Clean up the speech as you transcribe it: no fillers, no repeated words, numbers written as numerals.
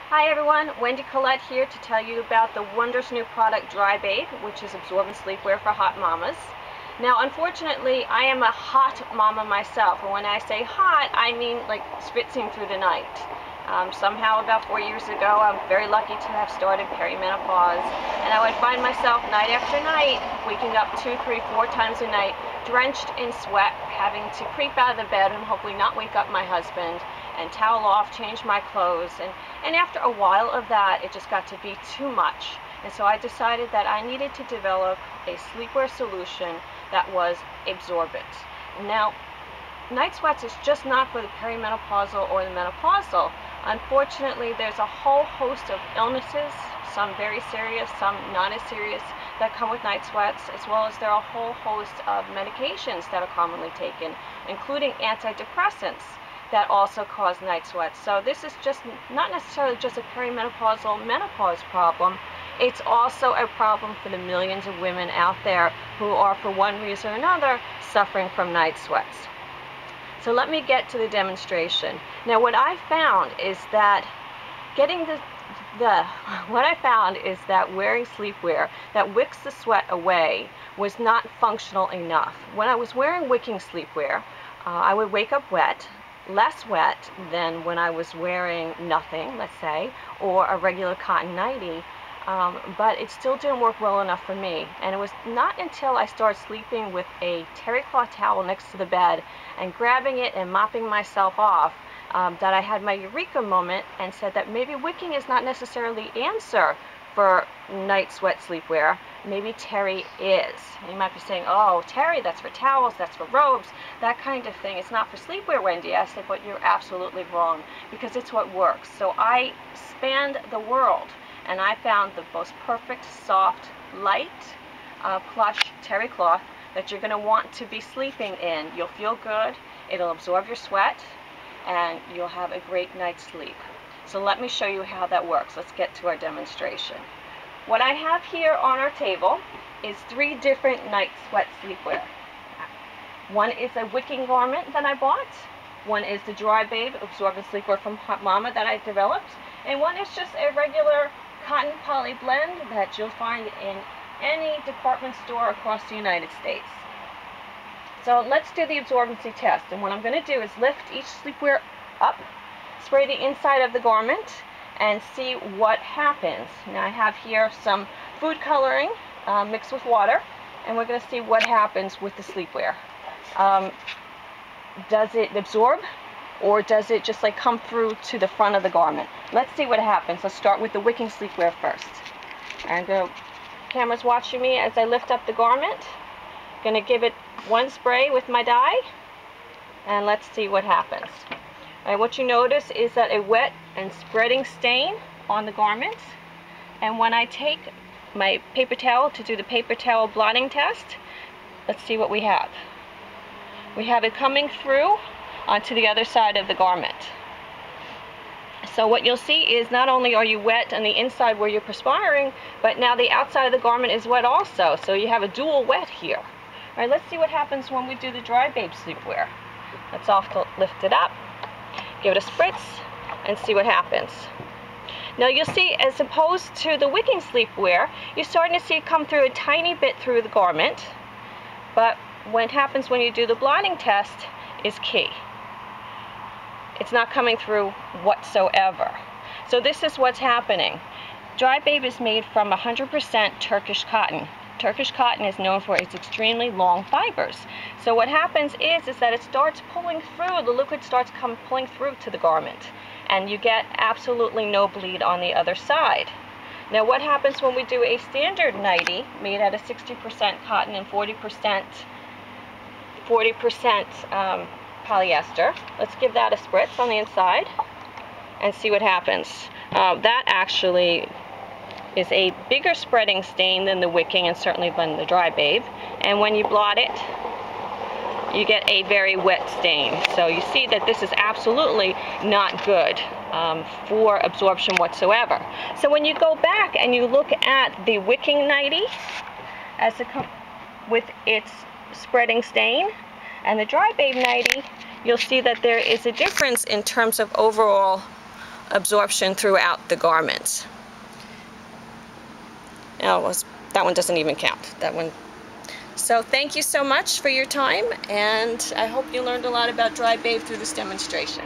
Hi everyone, Wendy Collette here to tell you about the wondrous new product Dry Babe, which is absorbent sleepwear for hot mamas. Now unfortunately, I am a hot mama myself, and when I say hot, I mean like schwitzing through the night. Somehow about 4 years ago, I'm very lucky to have started perimenopause, and I would find myself night after night waking up 2, 3, 4 times a night drenched in sweat, having to creep out of the bed and hopefully not wake up my husband, and towel off, change my clothes, and after a while of that, it just got to be too much. And so I decided that I needed to develop a sleepwear solution that was absorbent. Now, night sweats is just not for the perimenopausal or the menopausal. Unfortunately, there's a whole host of illnesses, some very serious, some not as serious, that come with night sweats, as well as there are a whole host of medications that are commonly taken, including antidepressants, that also cause night sweats. So this is just not necessarily just a perimenopausal menopause problem. It's also a problem for the millions of women out there who are, for one reason or another, suffering from night sweats. So let me get to the demonstration. Now what I found is that wearing sleepwear that wicks the sweat away was not functional enough. When I was wearing wicking sleepwear, I would wake up wet, less wet than when I was wearing nothing, let's say, or a regular cotton nightie, but it still didn't work well enough for me. And it was not until I started sleeping with a terry cloth towel next to the bed and grabbing it and mopping myself off that I had my eureka moment and said that maybe wicking is not necessarily the answer for night sweat sleepwear. Maybe terry is. You might be saying, oh, terry, that's for towels, that's for robes, that kind of thing. It's not for sleepwear, Wendy. I said, but you're absolutely wrong, because it's what works. So I spanned the world, and I found the most perfect, soft, light, plush terry cloth that you're going to want to be sleeping in. You'll feel good, it'll absorb your sweat, and you'll have a great night's sleep. So let me show you how that works. Let's get to our demonstration. What I have here on our table is 3 different night sweat sleepwear. One is a wicking garment that I bought. One is the Dry Babe absorbent sleepwear from Hot Mama that I developed. And one is just a regular cotton poly blend that you'll find in any department store across the United States. So let's do the absorbency test. And what I'm going to do is lift each sleepwear up, spray the inside of the garment, and see what happens. Now I have here some food coloring mixed with water, and we're going to see what happens with the sleepwear. Does it absorb, or does it just like come through to the front of the garment? Let's see what happens. Let's start with the wicking sleepwear first. And the camera's watching me as I lift up the garment. Going to give it one spray with my dye, and let's see what happens. And what you notice is that a wet and spreading stain on the garment. And when I take my paper towel to do the paper towel blotting test, let's see what we have. We have it coming through onto the other side of the garment. So what you'll see is not only are you wet on the inside where you're perspiring, but now the outside of the garment is wet also. So you have a dual wet here. All right, let's see what happens when we do the Dry Babe sleepwear. Let's lift it up, give it a spritz, and see what happens. Now you'll see, as opposed to the wicking sleepwear, you're starting to see it come through a tiny bit through the garment, but what happens when you do the blotting test is key. It's not coming through whatsoever. So this is what's happening. Dry Babe is made from 100% Turkish cotton. Turkish cotton is known for its extremely long fibers. So what happens is that it starts pulling through, the liquid starts pulling through to the garment, and you get absolutely no bleed on the other side. Now what happens when we do a standard nightie made out of 60% cotton and 40% polyester? Let's give that a spritz on the inside and see what happens. That actually is a bigger spreading stain than the wicking, and certainly than the Dry Babe. And when you blot it, you get a very wet stain. So you see that this is absolutely not good for absorption whatsoever. So when you go back and you look at the wicking nightie with its spreading stain and the Dry Babe nightie, you'll see that there is a difference in terms of overall absorption throughout the garment. Now, that one doesn't even count. That one. So thank you so much for your time, and I hope you learned a lot about dry bathe through this demonstration.